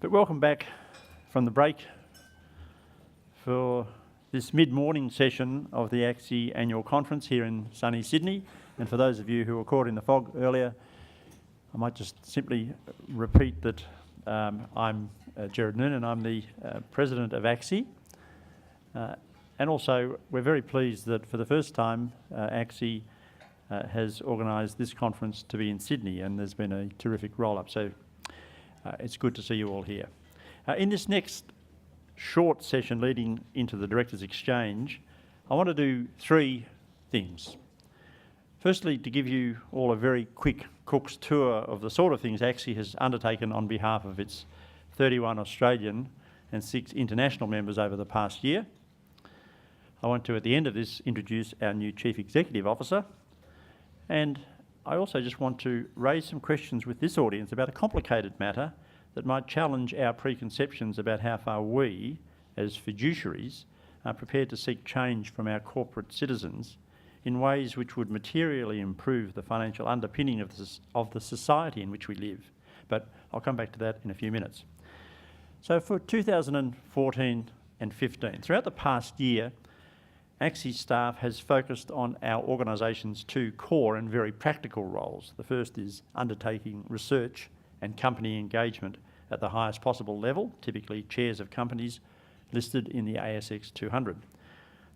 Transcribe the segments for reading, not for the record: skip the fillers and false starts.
But welcome back from the break for this mid-morning session of the ACSI annual conference here in sunny Sydney. And for those of you who were caught in the fog earlier, I might just simply repeat that I'm Gerard Noonan, I'm the President of ACSI. And also, we're very pleased that for the first time, ACSI has organised this conference to be in Sydney, and there's been a terrific roll-up. So it's good to see you all here. In this next short session leading into the Directors' Exchange, I want to do three things. Firstly, to give you all a very quick Cook's tour of the sort of things ACSI has undertaken on behalf of its 31 Australian and 6 international members over the past year. I want to, at the end of this, introduce our new Chief Executive Officer, and I also just want to raise some questions with this audience about a complicated matter that might challenge our preconceptions about how far we, as fiduciaries, are prepared to seek change from our corporate citizens in ways which would materially improve the financial underpinning of the society in which we live. But I'll come back to that in a few minutes. So for 2014 and 15, throughout the past year, ACSI staff has focused on our organisation's two core and very practical roles. The first is undertaking research and company engagement at the highest possible level, typically chairs of companies listed in the ASX 200.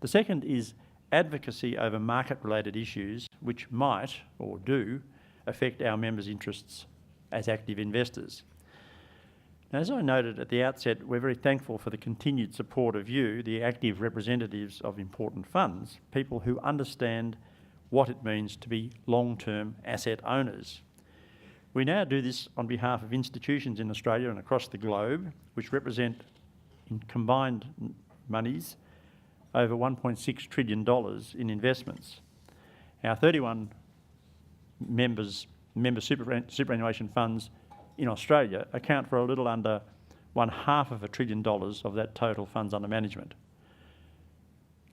The second is advocacy over market-related issues which might, or do, affect our members' interests as active investors. Now, as I noted at the outset, we're very thankful for the continued support of you, the active representatives of important funds, people who understand what it means to be long-term asset owners. We now do this on behalf of institutions in Australia and across the globe, which represent, in combined monies, over $1.6 trillion in investments. Our 31 member superannuation funds in Australia account for a little under $0.5 trillion of that total funds under management.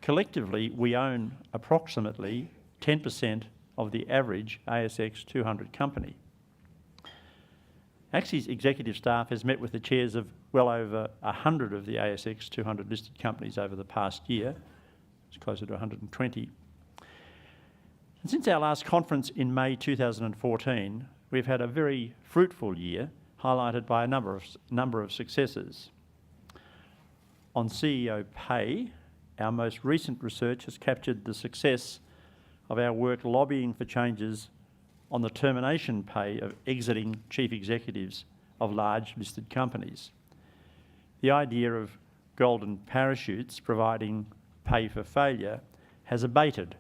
Collectively, we own approximately 10% of the average ASX 200 company. ACSI's executive staff has met with the chairs of well over 100 of the ASX 200 listed companies over the past year. It's closer to 120. And since our last conference in May 2014, we've had a very fruitful year, highlighted by a number of successes. On CEO pay, our most recent research has captured the success of our work lobbying for changes on the termination pay of exiting chief executives of large listed companies. The idea of golden parachutes providing pay for failure has abated,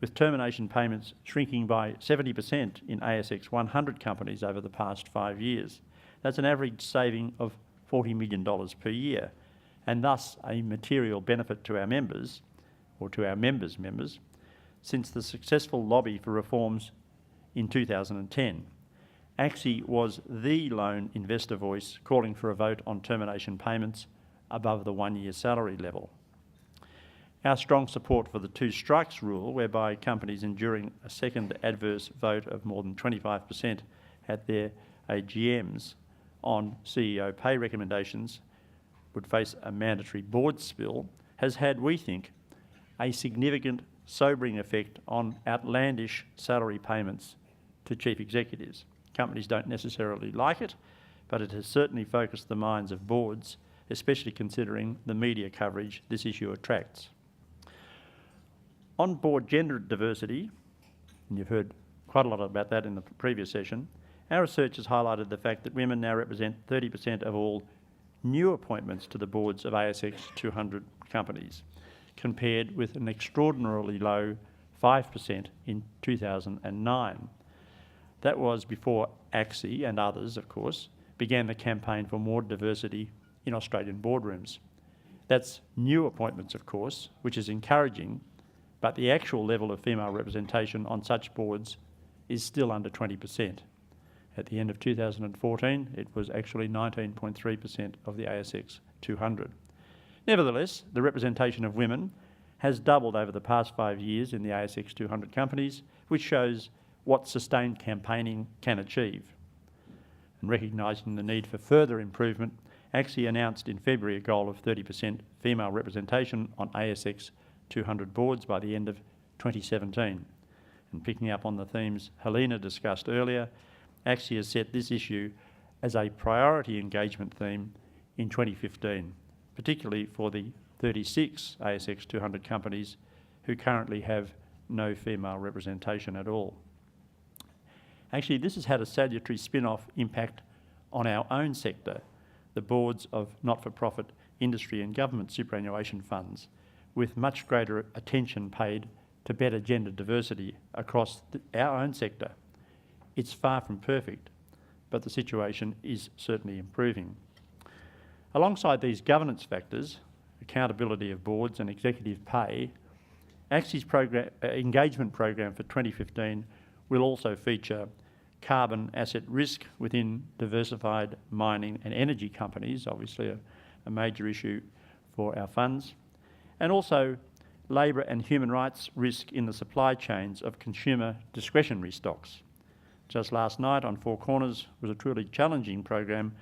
with termination payments shrinking by 70% in ASX 100 companies over the past 5 years. That's an average saving of $40 million per year, and thus a material benefit to our members, or to our members' members, since the successful lobby for reforms in 2010. ACSI was the lone investor voice calling for a vote on termination payments above the 1-year salary level. Our strong support for the two strikes rule, whereby companies enduring a second adverse vote of more than 25% at their AGMs on CEO pay recommendations would face a mandatory board spill, has had, we think, a significant sobering effect on outlandish salary payments to chief executives. Companies don't necessarily like it, but it has certainly focused the minds of boards, especially considering the media coverage this issue attracts. On board gender diversity, and you've heard quite a lot about that in the previous session, our research has highlighted the fact that women now represent 30% of all new appointments to the boards of ASX 200 companies, compared with an extraordinarily low 5% in 2009. That was before ACSI and others, of course, began the campaign for more diversity in Australian boardrooms. That's new appointments, of course, which is encouraging, but the actual level of female representation on such boards is still under 20%. At the end of 2014, it was actually 19.3% of the ASX 200. Nevertheless, the representation of women has doubled over the past 5 years in the ASX 200 companies, which shows what sustained campaigning can achieve. And recognising the need for further improvement, ACSI announced in February a goal of 30% female representation on ASX 200 boards by the end of 2017. And picking up on the themes Helena discussed earlier, ACSI has set this issue as a priority engagement theme in 2015, particularly for the 36 ASX 200 companies who currently have no female representation at all. Actually, this has had a salutary spin-off impact on our own sector, the boards of not-for-profit industry and government superannuation funds, with much greater attention paid to better gender diversity across our own sector. It's far from perfect, but the situation is certainly improving. Alongside these governance factors, accountability of boards and executive pay, ACSI's engagement program for 2015 will also feature carbon asset risk within diversified mining and energy companies, obviously a major issue for our funds, and also labour and human rights risk in the supply chains of consumer discretionary stocks. Just last night on Four Corners was a truly challenging program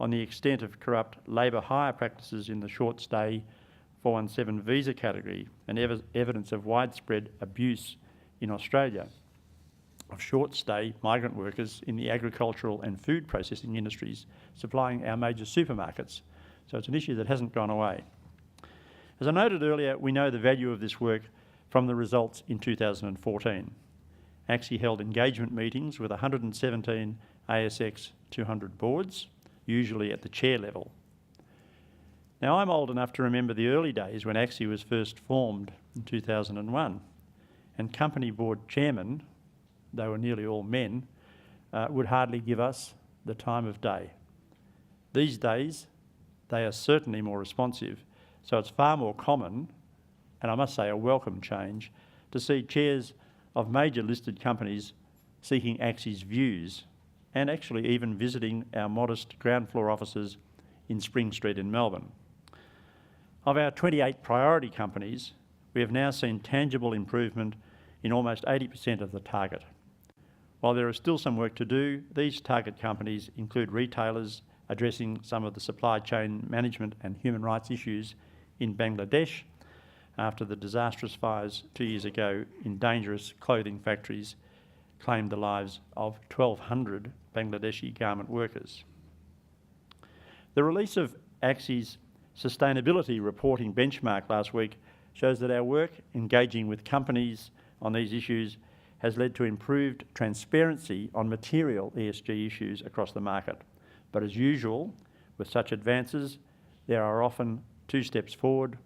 on the extent of corrupt labour hire practices in the short stay 417 visa category and evidence of widespread abuse in Australia of short stay migrant workers in the agricultural and food processing industries supplying our major supermarkets. So it's an issue that hasn't gone away. As I noted earlier, we know the value of this work from the results in 2014. ACSI held engagement meetings with 117 ASX 200 boards, usually at the chair level. Now, I'm old enough to remember the early days when ACSI was first formed in 2001, and company board chairmen, they were nearly all men, would hardly give us the time of day. These days, they are certainly more responsive, so it's far more common, and I must say a welcome change, to see chairs of major listed companies seeking ACSI's views and actually even visiting our modest ground floor offices in Spring Street in Melbourne. Of our 28 priority companies, we have now seen tangible improvement in almost 80% of the target. While there is still some work to do, these target companies include retailers addressing some of the supply chain management and human rights issues in Bangladesh after the disastrous fires 2 years ago in dangerous clothing factories claimed the lives of 1,200 Bangladeshi garment workers. The release of ACSI's sustainability reporting benchmark last week shows that our work engaging with companies on these issues has led to improved transparency on material ESG issues across the market. But as usual, with such advances, there are often 2 steps forward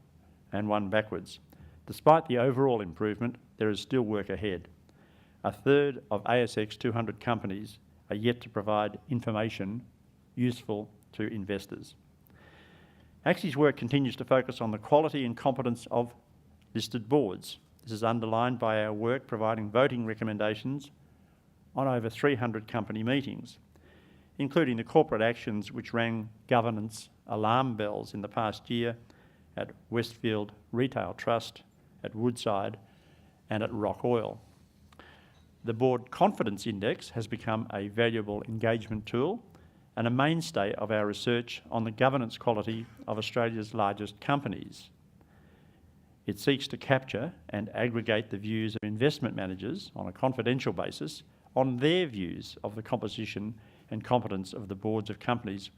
and 1 backwards. Despite the overall improvement, there is still work ahead. A third of ASX 200 companies are yet to provide information useful to investors. ACSI's work continues to focus on the quality and competence of listed boards. This is underlined by our work providing voting recommendations on over 300 company meetings, including the corporate actions which rang governance alarm bells in the past year at Westfield Retail Trust, at Woodside and at Rock Oil. The Board Confidence Index has become a valuable engagement tool and a mainstay of our research on the governance quality of Australia's largest companies. It seeks to capture and aggregate the views of investment managers on a confidential basis on their views of the composition and competence of the boards of companies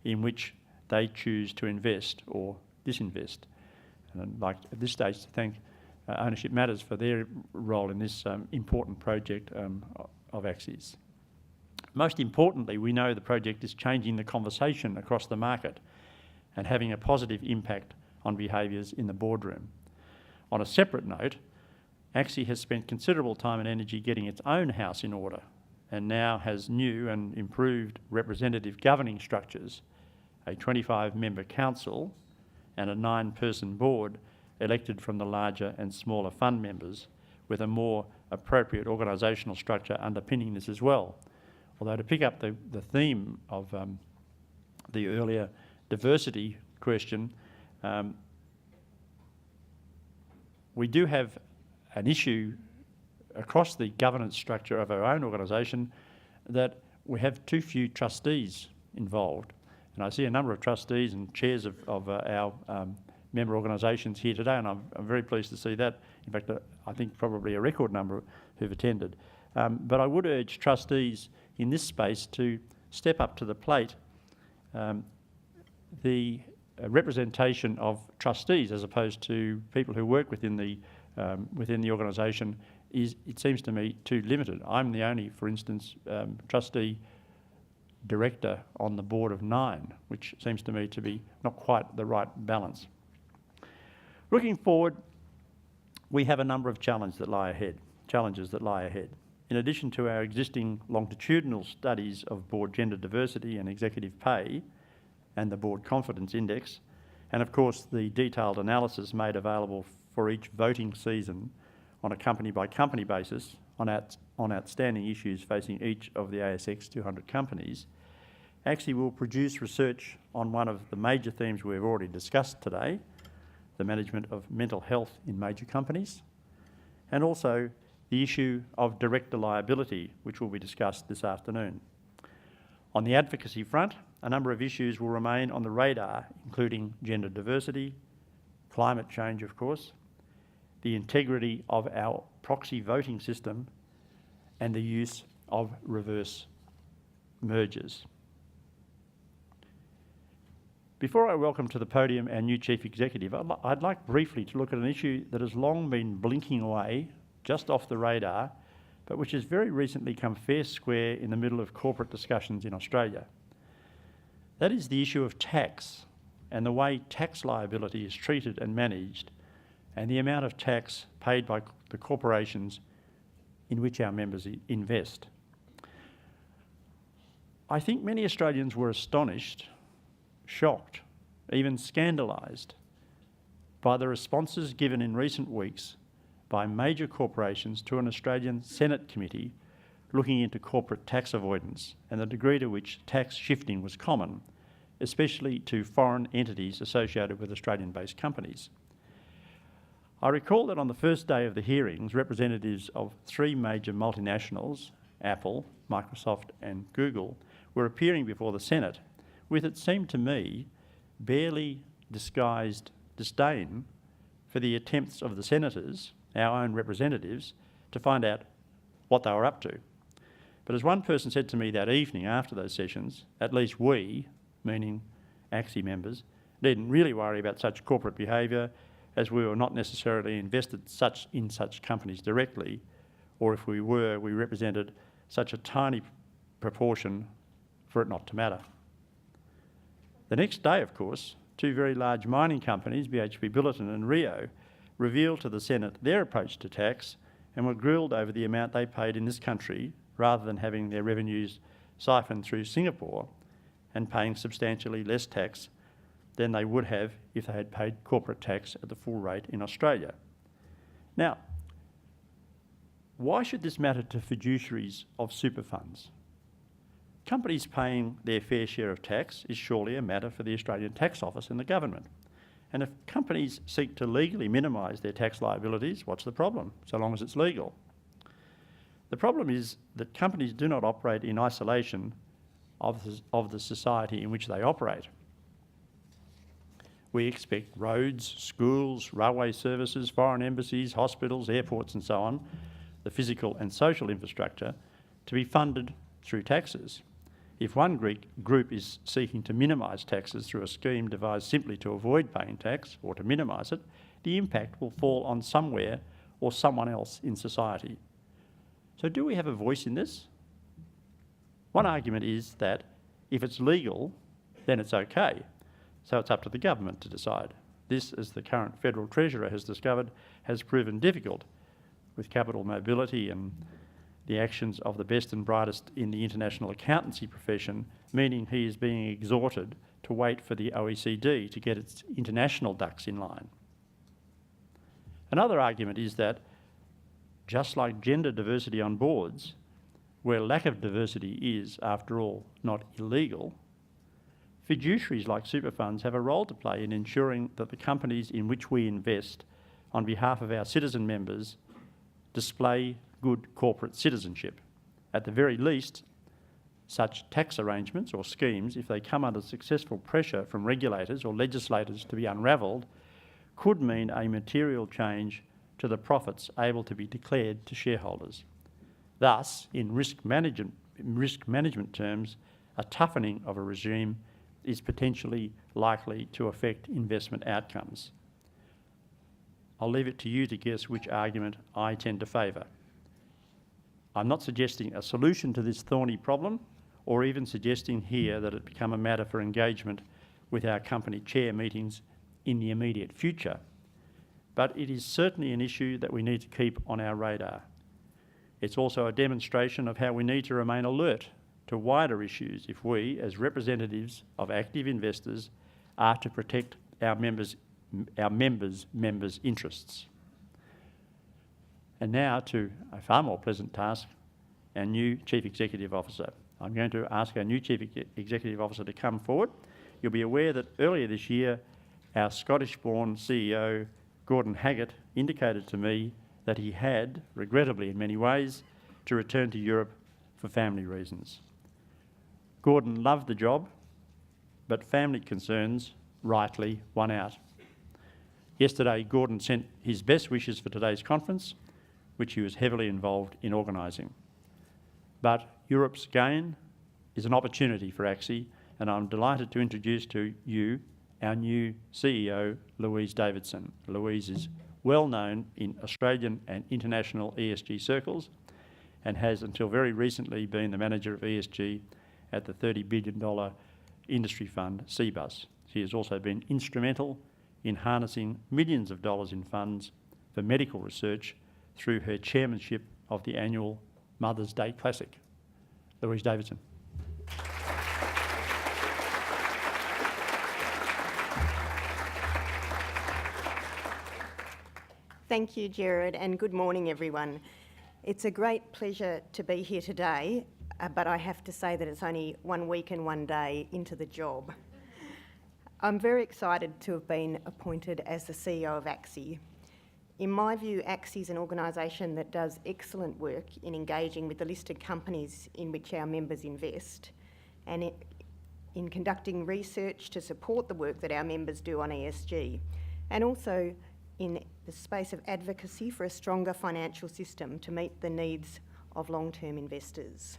in which they choose to invest or disinvest. And I'd like at this stage to thank Ownership Matters for their role in this important project of ACSI's. Most importantly, we know the project is changing the conversation across the market and having a positive impact on behaviours in the boardroom. On a separate note, ACSI has spent considerable time and energy getting its own house in order and now has new and improved representative governing structures, a 25-member council and a 9-person board elected from the larger and smaller fund members, with a more appropriate organisational structure underpinning this as well. Although, to pick up the theme of the earlier diversity question, we do have an issue across the governance structure of our own organisation that we have too few trustees involved. And I see a number of trustees and chairs of our member organisations here today, and I'm very pleased to see that. In fact, I think probably a record number who've attended. But I would urge trustees in this space to step up to the plate. The representation of trustees as opposed to people who work within the organisation is, it seems to me, too limited. I'm the only, for instance, trustee director on the board of 9, which seems to me to be not quite the right balance. Looking forward, we have a number of challenges that lie ahead. In addition to our existing longitudinal studies of board gender diversity and executive pay and the Board Confidence Index, and of course the detailed analysis made available for each voting season on a company-by-company basis on outstanding issues facing each of the ASX 200 companies, actually will produce research on one of the major themes we've already discussed today, the management of mental health in major companies, and also the issue of director liability, which will be discussed this afternoon. On the advocacy front, a number of issues will remain on the radar, including gender diversity, climate change, of course, the integrity of our proxy voting system, and the use of reverse mergers. Before I welcome to the podium our new Chief Executive, I'd like briefly to look at an issue that has long been blinking away, just off the radar, but which has very recently come fair square in the middle of corporate discussions in Australia. That is the issue of tax and the way tax liability is treated and managed, and the amount of tax paid by the corporations in which our members invest. I think many Australians were astonished, shocked, even scandalised by the responses given in recent weeks by major corporations to an Australian Senate committee looking into corporate tax avoidance and the degree to which tax shifting was common, especially to foreign entities associated with Australian-based companies. I recall that on the first day of the hearings, representatives of 3 major multinationals, Apple, Microsoft and Google, were appearing before the Senate with, it seemed to me, barely disguised disdain for the attempts of the senators, our own representatives, to find out what they were up to. But as one person said to me that evening after those sessions, at least we, meaning ACSI members, needn't really worry about such corporate behaviour, as we were not necessarily invested in such companies directly, or if we were, we represented such a tiny proportion for it not to matter. The next day, of course, 2 very large mining companies, BHP Billiton and Rio, revealed to the Senate their approach to tax and were grilled over the amount they paid in this country rather than having their revenues siphoned through Singapore and paying substantially less tax than they would have if they had paid corporate tax at the full rate in Australia. Now, why should this matter to fiduciaries of super funds? Companies paying their fair share of tax is surely a matter for the Australian Tax Office and the government. And if companies seek to legally minimise their tax liabilities, what's the problem, so long as it's legal? The problem is that companies do not operate in isolation of the society in which they operate. We expect roads, schools, railway services, foreign embassies, hospitals, airports and so on, the physical and social infrastructure, to be funded through taxes. If one group is seeking to minimise taxes through a scheme devised simply to avoid paying tax or to minimise it, the impact will fall on somewhere or someone else in society. So do we have a voice in this? One argument is that if it's legal, then it's okay. So it's up to the government to decide. This, as the current Federal Treasurer has discovered, has proven difficult with capital mobility and the actions of the best and brightest in the international accountancy profession, meaning he is being exhorted to wait for the OECD to get its international ducks in line. Another argument is that, just like gender diversity on boards, where lack of diversity is, after all, not illegal, fiduciaries like super funds have a role to play in ensuring that the companies in which we invest on behalf of our citizen members display good corporate citizenship. At the very least, Such tax arrangements or schemes, if they come under successful pressure from regulators or legislators to be unravelled, could mean a material change to the profits able to be declared to shareholders. Thus, in risk management terms, a toughening of a regime is potentially likely to affect investment outcomes. I'll leave it to you to guess which argument I tend to favour. I'm not suggesting a solution to this thorny problem, or even suggesting here that it become a matter for engagement with our company chair meetings in the immediate future. But it is certainly an issue that we need to keep on our radar. It's also a demonstration of how we need to remain alert to wider issues if we, as representatives of active investors, are to protect our members' interests. And now to a far more pleasant task, our new Chief Executive Officer. I'm going to ask our new Chief Executive Officer to come forward. You'll be aware that earlier this year, our Scottish-born CEO, Gordon Haggett, indicated to me that he had, regrettably in many ways, to return to Europe for family reasons. Gordon loved the job, but family concerns rightly won out. Yesterday, Gordon sent his best wishes for today's conference, which he was heavily involved in organising. But Europe's gain is an opportunity for ACSI, and I'm delighted to introduce to you our new CEO, Louise Davidson. Louise is well known in Australian and international ESG circles and has until very recently been the manager of ESG at the $30 billion industry fund, CBUS. She has also been instrumental in harnessing millions of dollars in funds for medical research through her chairmanship of the annual Mother's Day Classic. Louise Davidson. Thank you, Gerard, and good morning, everyone. It's a great pleasure to be here today, but I have to say that it's only 1 week and 1 day into the job. I'm very excited to have been appointed as the CEO of ACSI. In my view, ACSI is an organisation that does excellent work in engaging with the listed companies in which our members invest, and in conducting research to support the work that our members do on ESG, and also in the space of advocacy for a stronger financial system to meet the needs of long-term investors.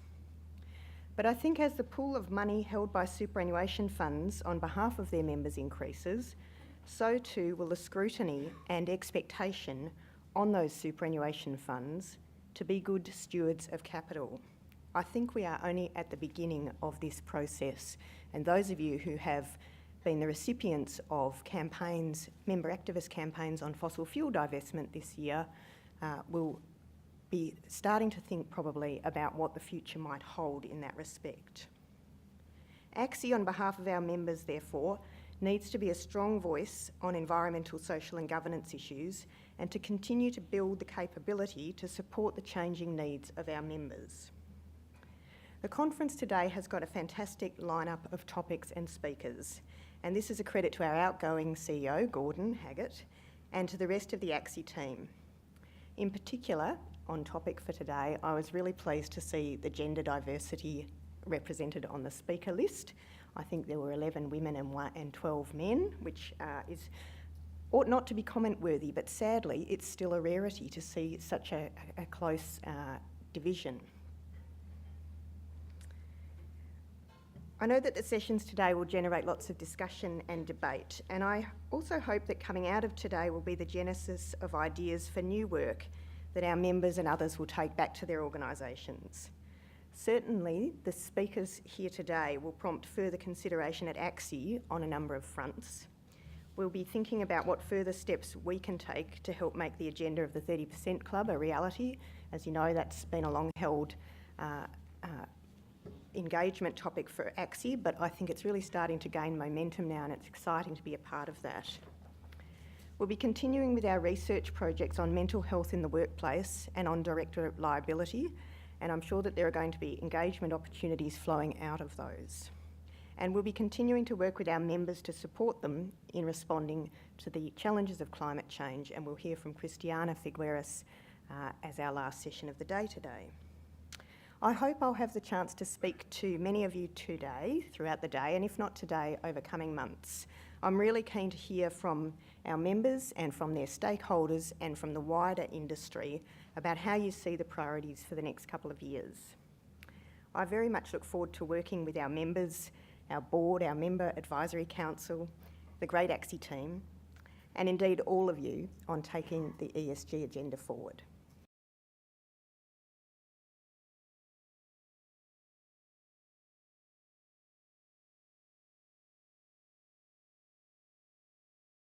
But I think as the pool of money held by superannuation funds on behalf of their members increases, so too will the scrutiny and expectation on those superannuation funds to be good stewards of capital. I think we are only at the beginning of this process, and those of you who have been the recipients of campaigns, member activist campaigns on fossil fuel divestment this year, will be starting to think probably about what the future might hold in that respect. ACSI, on behalf of our members, therefore, needs to be a strong voice on environmental, social and governance issues, and to continue to build the capability to support the changing needs of our members. The conference today has got a fantastic lineup of topics and speakers, and this is a credit to our outgoing CEO, Gordon Haggett, and to the rest of the ACSI team. In particular, on topic for today, I was really pleased to see the gender diversity represented on the speaker list. I think there were 11 women and 12 men, which ought not to be comment-worthy, but sadly, it's still a rarity to see such a close division. I know that the sessions today will generate lots of discussion and debate, and I also hope that coming out of today will be the genesis of ideas for new work that our members and others will take back to their organisations. Certainly, the speakers here today will prompt further consideration at ACSI on a number of fronts. We'll be thinking about what further steps we can take to help make the agenda of the 30% Club a reality. As you know, that's been a long-held engagement topic for ACSI, but I think it's really starting to gain momentum now, and it's exciting to be a part of that. We'll be continuing with our research projects on mental health in the workplace and on director liability, and I'm sure that there are going to be engagement opportunities flowing out of those. And we'll be continuing to work with our members to support them in responding to the challenges of climate change, and we'll hear from Christiana Figueres as our last session of the day today. I hope I'll have the chance to speak to many of you today, throughout the day, and if not today, over coming months. I'm really keen to hear from our members and from their stakeholders and from the wider industry about how you see the priorities for the next couple of years. I very much look forward to working with our members, our board, our member advisory council, the great ACSI team, and indeed all of you on taking the ESG agenda forward.